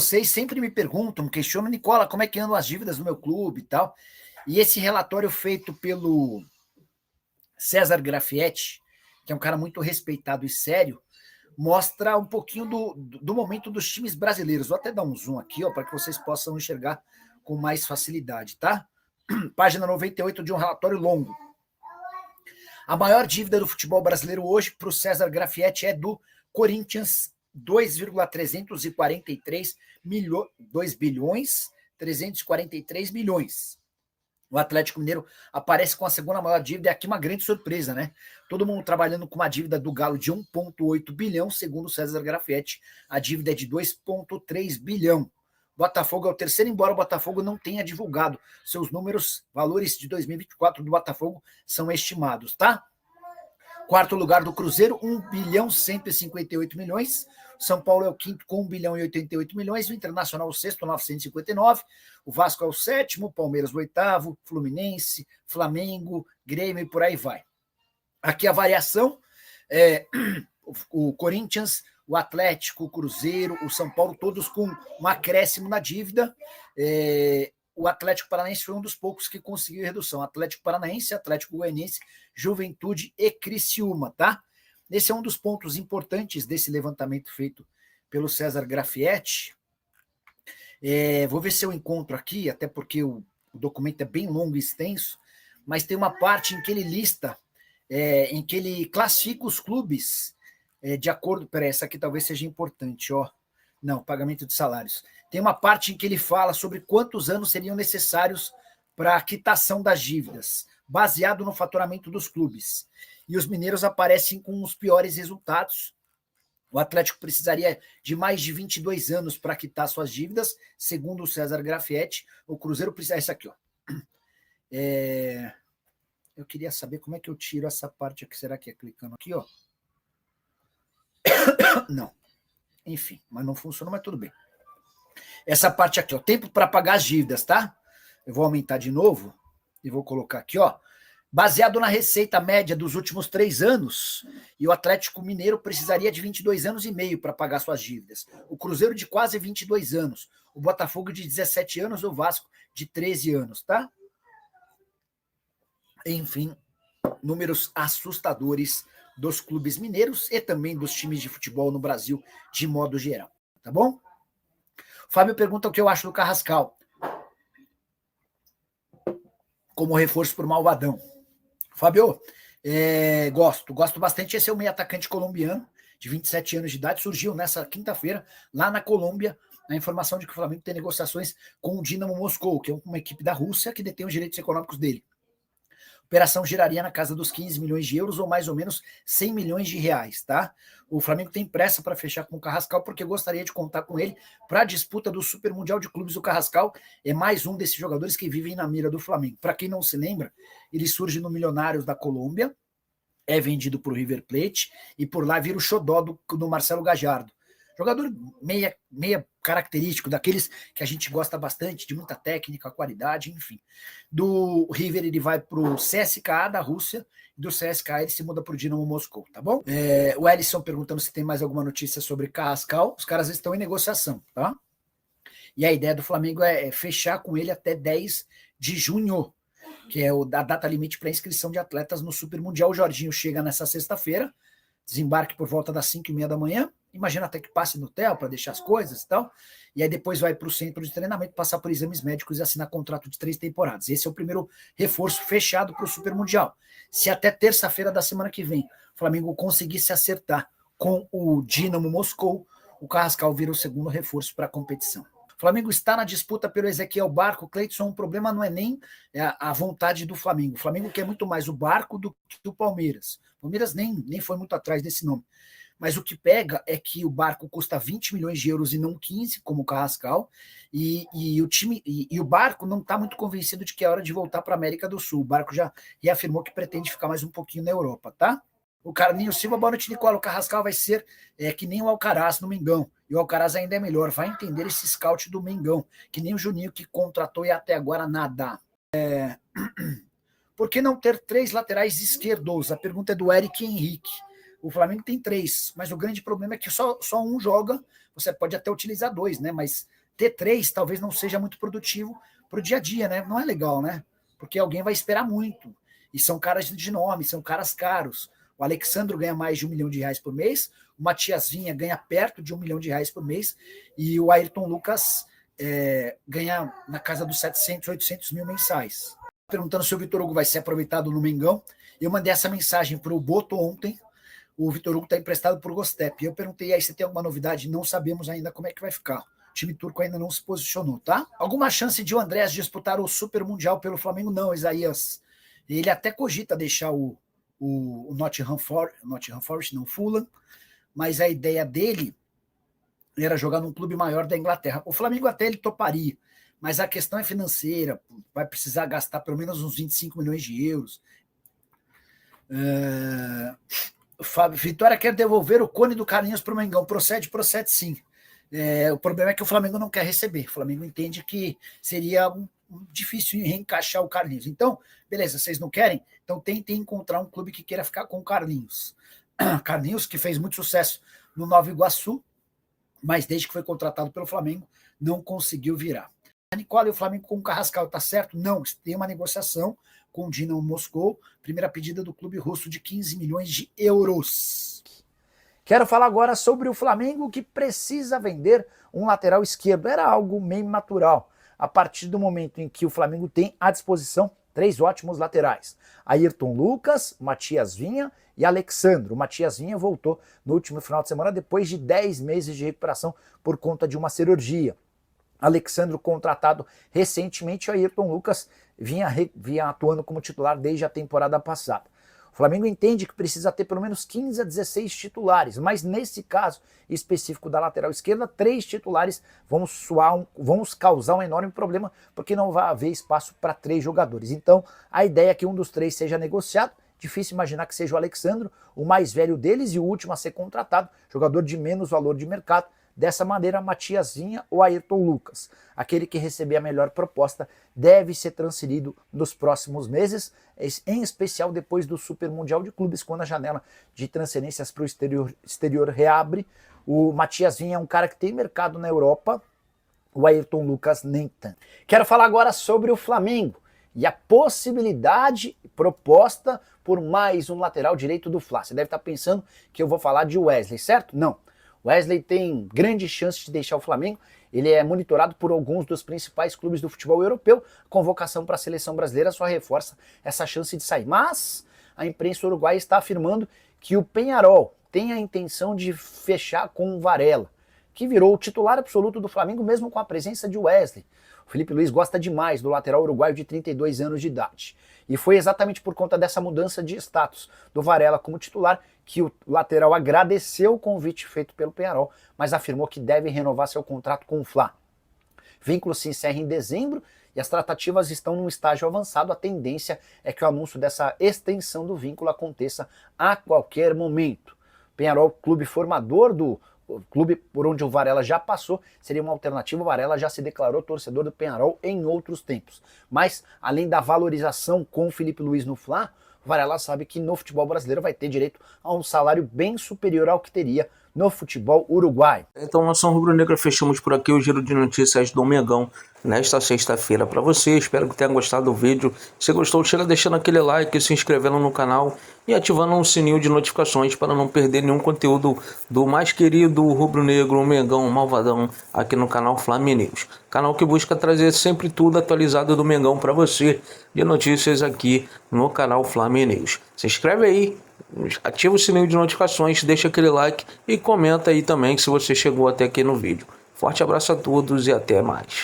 Vocês sempre me perguntam, questionam, Nicola, como é que andam as dívidas no meu clube e tal. E esse relatório feito pelo César Grafietti, que é um cara muito respeitado e sério, mostra um pouquinho do momento dos times brasileiros. Vou até dar um zoom aqui, para que vocês possam enxergar com mais facilidade, tá? Página 98 de um relatório longo. A maior dívida do futebol brasileiro hoje, para o César Grafietti, é do Corinthians, 2,343 milhões, 2 bilhões 343 milhões. O Atlético Mineiro aparece com a segunda maior dívida, é aqui uma grande surpresa, né? Todo mundo trabalhando com uma dívida do Galo de 1,8 bilhão, segundo o César Grafietti, a dívida é de 2,3 bilhão. Botafogo é o terceiro, embora o Botafogo não tenha divulgado seus números, valores de 2024 do Botafogo são estimados, tá? Quarto lugar do Cruzeiro, 1 bilhão 158 milhões. São Paulo é o quinto com 1 bilhão e 88 milhões. O Internacional o sexto, 959. O Vasco é o sétimo, o Palmeiras o oitavo, Fluminense, Flamengo, Grêmio e por aí vai. Aqui a variação é o Corinthians, o Atlético, o Cruzeiro, o São Paulo, todos com um acréscimo na dívida. O Atlético Paranaense foi um dos poucos que conseguiu redução. Atlético Paranaense, Atlético Goianiense, Juventude e Criciúma, tá? Esse é um dos pontos importantes desse levantamento feito pelo César Grafietti. Vou ver se eu encontro aqui, até porque o documento é bem longo e extenso, mas tem uma parte em que ele lista, em que ele classifica os clubes de acordo... Peraí, essa aqui talvez seja importante, ó. Não, pagamento de salários. Tem uma parte em que ele fala sobre quantos anos seriam necessários para a quitação das dívidas, baseado no faturamento dos clubes. E os mineiros aparecem com os piores resultados. O Atlético precisaria de mais de 22 anos para quitar suas dívidas, segundo o César Grafietti. O Cruzeiro precisa... Essa aqui, ó. Eu queria saber como é que eu tiro essa parte aqui. Será que é clicando aqui, ó? Não. Enfim, mas não funcionou, mas tudo bem. Essa parte aqui, ó, tempo para pagar as dívidas, tá? Eu vou aumentar de novo e vou colocar aqui, ó. Baseado na receita média dos últimos 3 anos, e o Atlético Mineiro precisaria de 22 anos e meio para pagar suas dívidas. O Cruzeiro de quase 22 anos. O Botafogo de 17 anos, o Vasco de 13 anos, tá? Enfim, números assustadores dos clubes mineiros e também dos times de futebol no Brasil de modo geral, tá bom? O Fábio pergunta o que eu acho do Carrascal como reforço por Malvadão. Fábio, gosto bastante. Esse é o meio atacante colombiano de 27 anos de idade, surgiu nessa quinta-feira lá na Colômbia a informação de que o Flamengo tem negociações com o Dinamo Moscou, que é uma equipe da Rússia que detém os direitos econômicos dele. A operação giraria na casa dos 15 milhões de euros ou mais ou menos 100 milhões de reais, tá? O Flamengo tem pressa para fechar com o Carrascal porque gostaria de contar com ele para a disputa do Super Mundial de Clubes. O Carrascal é mais um desses jogadores que vivem na mira do Flamengo. Para quem não se lembra, ele surge no Milionários da Colômbia, é vendido para o River Plate e por lá vira o xodó do Marcelo Gallardo. Jogador meia característico, daqueles que a gente gosta bastante, de muita técnica, qualidade, enfim. Do River ele vai para o CSKA da Rússia, e do CSKA ele se muda para o Dinamo Moscou, tá bom? O Ellison perguntando se tem mais alguma notícia sobre Carrascal. Os caras estão em negociação, tá? E a ideia do Flamengo é fechar com ele até 10 de junho, que é a data limite para inscrição de atletas no Super Mundial. O Jorginho chega nessa sexta-feira, desembarque por volta das 5h30 da manhã, imagina até que passe no hotel para deixar as coisas e tal, e aí depois vai para o centro de treinamento, passar por exames médicos e assinar contrato de 3 temporadas. Esse é o primeiro reforço fechado para o Super Mundial. Se até terça-feira da semana que vem o Flamengo conseguir se acertar com o Dinamo Moscou, o Carrascal vira o segundo reforço para a competição. O Flamengo está na disputa pelo Ezequiel Barco. Cleiton, o problema não é nem a vontade do Flamengo. O Flamengo quer muito mais o Barco do que o Palmeiras. O Palmeiras nem foi muito atrás desse nome. Mas o que pega é que o Barco custa 20 milhões de euros e não 15, como o Carrascal, e o time e o Barco não está muito convencido de que é hora de voltar para a América do Sul. O Barco já reafirmou que pretende ficar mais um pouquinho na Europa, tá? O Carlinhos Silva, boa noite, Nicola. O Carrascal vai ser que nem o Alcaraz no Mengão. E o Alcaraz ainda é melhor. Vai entender esse scout do Mengão, que nem o Juninho que contratou e até agora nada. Por que não ter 3 laterais esquerdos? A pergunta é do Eric Henrique. O Flamengo tem 3, mas o grande problema é que só um joga você pode até utilizar 2, né? Mas ter 3 talvez não seja muito produtivo para o dia a dia, né? Não é legal, né? Porque alguém vai esperar muito. E são caras de nome, são caras caros. O Alexandro ganha mais de R$1 milhão por mês, o Matias Vinha ganha perto de R$1 milhão por mês, e o Ayrton Lucas ganha na casa dos 700, 800 mil mensais. Perguntando se o Vitor Hugo vai ser aproveitado no Mengão. Eu mandei essa mensagem para o Boto ontem. O Vitor Hugo está emprestado por Gostep. Eu perguntei aí se tem alguma novidade, não sabemos ainda como é que vai ficar. O time turco ainda não se posicionou, tá? Alguma chance de o Andrés disputar o Super Mundial pelo Flamengo? Não, Isaías. Ele até cogita deixar o Nottingham Forest, não, Fulham, mas a ideia dele era jogar num clube maior da Inglaterra. O Flamengo até ele toparia, mas a questão é financeira, vai precisar gastar pelo menos uns 25 milhões de euros. Vitória quer devolver o Cone do Carlinhos para o Mengão. Procede sim. O problema é que o Flamengo não quer receber. O Flamengo entende que seria difícil reencaixar o Carlinhos. Então, beleza, vocês não querem? Então tentem encontrar um clube que queira ficar com o Carlinhos. Carlinhos, que fez muito sucesso no Nova Iguaçu, mas desde que foi contratado pelo Flamengo, não conseguiu virar. A Nicola e o Flamengo com o Carrascal, tá certo? Não, tem uma negociação com o Dinamo Moscou, primeira pedida do clube russo de 15 milhões de euros. Quero falar agora sobre o Flamengo, que precisa vender um lateral esquerdo. Era algo meio natural, a partir do momento em que o Flamengo tem à disposição 3 ótimos laterais. Ayrton Lucas, Matias Vinha e Alexandro. O Matias Vinha voltou no último final de semana depois de 10 meses de recuperação por conta de uma cirurgia. Alexandro contratado recentemente, o Ayrton Lucas vinha atuando como titular desde a temporada passada. O Flamengo entende que precisa ter pelo menos 15 a 16 titulares, mas nesse caso específico da lateral esquerda, 3 titulares vão causar um enorme problema, porque não vai haver espaço para 3 jogadores. Então, a ideia é que um dos 3 seja negociado. Difícil imaginar que seja o Alexandro, o mais velho deles e o último a ser contratado, jogador de menos valor de mercado. Dessa maneira, Matias Vinha ou Ayrton Lucas. Aquele que receber a melhor proposta deve ser transferido nos próximos meses, em especial depois do Super Mundial de Clubes, quando a janela de transferências para o exterior reabre. O Matias Vinha é um cara que tem mercado na Europa, o Ayrton Lucas nem tanto. Quero falar agora sobre o Flamengo e a possibilidade proposta por mais um lateral direito do Fla. Você deve estar pensando que eu vou falar de Wesley, certo? Não. Wesley tem grande chance de deixar o Flamengo. Ele é monitorado por alguns dos principais clubes do futebol europeu. Convocação para a seleção brasileira só reforça essa chance de sair. Mas a imprensa uruguaia está afirmando que o Peñarol tem a intenção de fechar com o Varela, que virou o titular absoluto do Flamengo mesmo com a presença de Wesley. O Felipe Luiz gosta demais do lateral uruguaio de 32 anos de idade. E foi exatamente por conta dessa mudança de status do Varela como titular que o lateral agradeceu o convite feito pelo Peñarol, mas afirmou que deve renovar seu contrato com o Fla. Vínculo se encerra em dezembro e as tratativas estão num estágio avançado. A tendência é que o anúncio dessa extensão do vínculo aconteça a qualquer momento. Peñarol, clube formador do clube por onde o Varela já passou, seria uma alternativa. O Varela já se declarou torcedor do Peñarol em outros tempos. Mas, além da valorização com o Felipe Luiz no Fla, o Varela sabe que no futebol brasileiro vai ter direito a um salário bem superior ao que teria no futebol uruguaio. Então, Nação Rubro-Negra, fechamos por aqui o giro de notícias do Mengão nesta sexta-feira para você. Espero que tenha gostado do vídeo. Se gostou, chega deixando aquele like, se inscrevendo no canal e ativando o sininho de notificações para não perder nenhum conteúdo do mais querido rubro-negro, o Mengão Malvadão, aqui no canal Fla-Me News. Canal que busca trazer sempre tudo atualizado do Mengão para você, de notícias aqui no canal Fla-Me News. Se inscreve aí, ativa o sininho de notificações, deixa aquele like e comenta aí também se você chegou até aqui no vídeo. Forte abraço a todos e até mais.